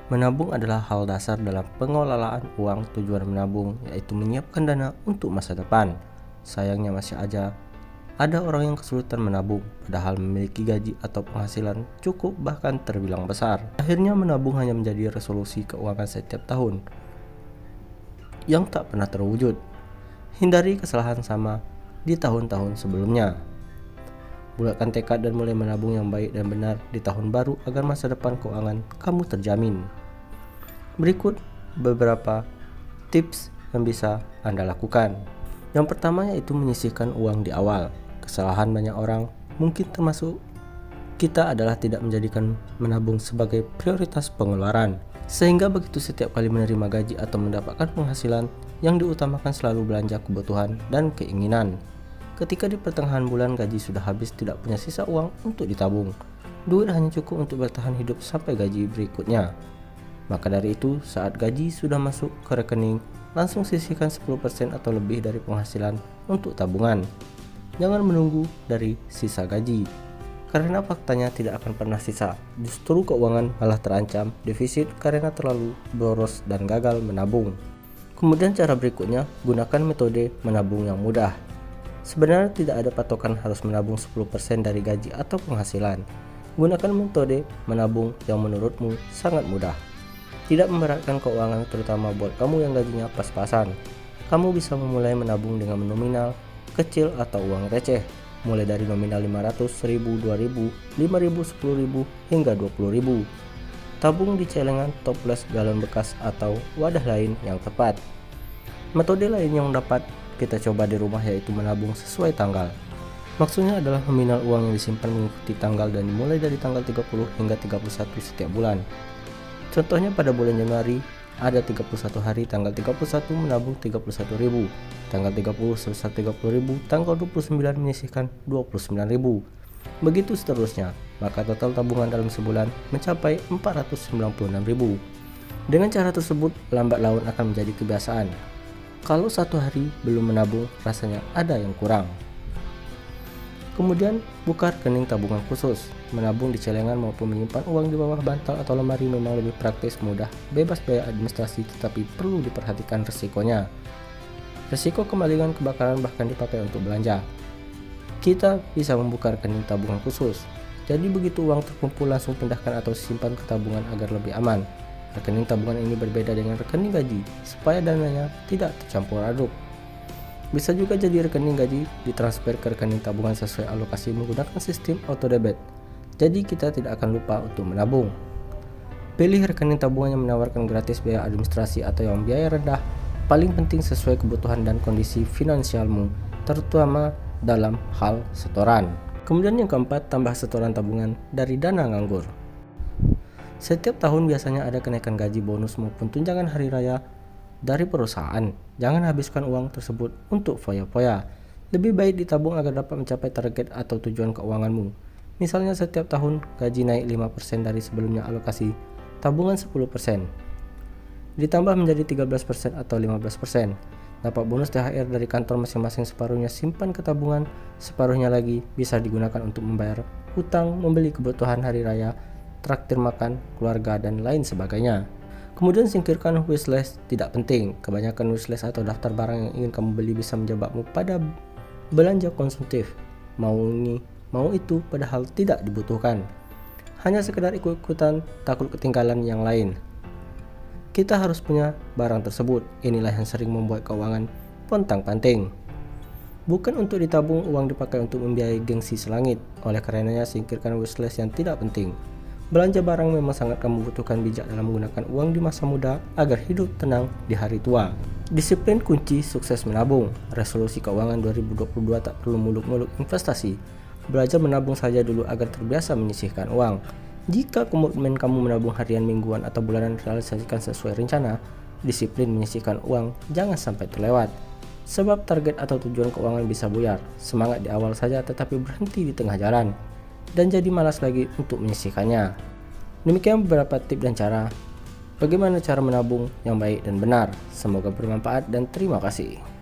Menabung adalah hal dasar dalam pengelolaan uang. Tujuan menabung yaitu menyiapkan dana untuk masa depan. Sayangnya masih aja ada orang yang kesulitan menabung, padahal memiliki gaji atau penghasilan cukup bahkan terbilang besar. Akhirnya menabung hanya menjadi resolusi keuangan setiap tahun yang tak pernah terwujud. Hindari kesalahan sama di tahun-tahun sebelumnya. Bulatkan tekad dan mulai menabung yang baik dan benar di tahun baru agar masa depan keuangan kamu terjamin. Berikut beberapa tips yang bisa Anda lakukan. Yang pertama yaitu menyisihkan uang di awal. Kesalahan banyak orang, mungkin termasuk kita, adalah tidak menjadikan menabung sebagai prioritas pengeluaran. Sehingga begitu setiap kali menerima gaji atau mendapatkan penghasilan, yang diutamakan selalu belanja kebutuhan dan keinginan. Ketika di pertengahan bulan gaji sudah habis, tidak punya sisa uang untuk ditabung. Duit hanya cukup untuk bertahan hidup sampai gaji berikutnya. Maka dari itu, saat gaji sudah masuk ke rekening, langsung sisihkan 10% atau lebih dari penghasilan untuk tabungan. Jangan menunggu dari sisa gaji, karena faktanya tidak akan pernah sisa. Justru keuangan malah terancam defisit karena terlalu boros dan gagal menabung. Kemudian cara berikutnya, gunakan metode menabung yang mudah. Sebenarnya tidak ada patokan harus menabung 10% dari gaji atau penghasilan. Gunakan metode menabung yang menurutmu sangat mudah. Tidak memberatkan keuangan, terutama buat kamu yang gajinya pas-pasan. Kamu bisa memulai menabung dengan nominal kecil atau uang receh, mulai dari nominal 500, 1000, 2000, 5000, 10000, hingga 20000. Tabung di celengan, toples, galon bekas, atau wadah lain yang tepat. Metode lain yang dapat kita coba di rumah yaitu menabung sesuai tanggal. Maksudnya adalah nominal uang yang disimpan mengikuti tanggal dan dimulai dari tanggal 30 hingga 31 setiap bulan. Contohnya pada bulan Januari ada 31 hari, tanggal 31 menabung 31.000, tanggal 30 sebesar 30.000, tanggal 29 menyisihkan 29.000. Begitu seterusnya, maka total tabungan dalam sebulan mencapai 496.000. Dengan cara tersebut, lambat laun akan menjadi kebiasaan. Kalau satu hari belum menabung, rasanya ada yang kurang. Kemudian, buka rekening tabungan khusus. Menabung di celengan maupun menyimpan uang di bawah bantal atau lemari memang lebih praktis, mudah, bebas biaya administrasi, tetapi perlu diperhatikan resikonya. Resiko kemalingan, kebakaran, bahkan dipakai untuk belanja. Kita bisa membuka rekening tabungan khusus. Jadi begitu uang terkumpul langsung pindahkan atau simpan ke tabungan agar lebih aman. Rekening tabungan ini berbeda dengan rekening gaji, supaya dananya tidak tercampur aduk. Bisa juga jadi rekening gaji ditransfer ke rekening tabungan sesuai alokasi menggunakan sistem auto debit. Jadi kita tidak akan lupa untuk menabung. Pilih rekening tabungan yang menawarkan gratis biaya administrasi atau yang biaya rendah. Paling penting sesuai kebutuhan dan kondisi finansialmu, terutama dalam hal setoran. Kemudian yang keempat, tambah setoran tabungan dari dana nganggur. Setiap tahun biasanya ada kenaikan gaji, bonus maupun tunjangan hari raya dari perusahaan. Jangan habiskan uang tersebut untuk foya-foya. Lebih baik ditabung agar dapat mencapai target atau tujuan keuanganmu. Misalnya setiap tahun gaji naik 5% dari sebelumnya, alokasi tabungan 10%. Ditambah menjadi 13% atau 15%. Dapat bonus THR dari kantor masing-masing, separuhnya simpan ke tabungan, separuhnya lagi bisa digunakan untuk membayar hutang, membeli kebutuhan hari raya, traktir makan, keluarga, dan lain sebagainya. Kemudian singkirkan wishlist tidak penting. Kebanyakan wishlist atau daftar barang yang ingin kamu beli bisa menjebakmu pada belanja konsumtif. Mau ini, mau itu, padahal tidak dibutuhkan. Hanya sekedar ikut-ikutan, takut ketinggalan yang lain. Kita harus punya barang tersebut. Inilah yang sering membuat keuangan pontang-panting. Bukan untuk ditabung, uang dipakai untuk membiayai gengsi selangit. Oleh karenanya, singkirkan wishlist yang tidak penting. Belanja barang memang sangat kamu butuhkan, bijak dalam menggunakan uang di masa muda agar hidup tenang di hari tua. Disiplin kunci sukses menabung. Resolusi keuangan 2022 tak perlu muluk-muluk investasi. Belajar menabung saja dulu agar terbiasa menyisihkan uang. Jika komitmen kamu menabung harian, mingguan, atau bulanan realisasikan sesuai rencana, disiplin menyisihkan uang jangan sampai terlewat. Sebab target atau tujuan keuangan bisa buyar. Semangat di awal saja tetapi berhenti di tengah jalan, dan jadi malas lagi untuk menyisihkannya. Demikian beberapa tips dan cara bagaimana cara menabung yang baik dan benar. Semoga bermanfaat dan terima kasih.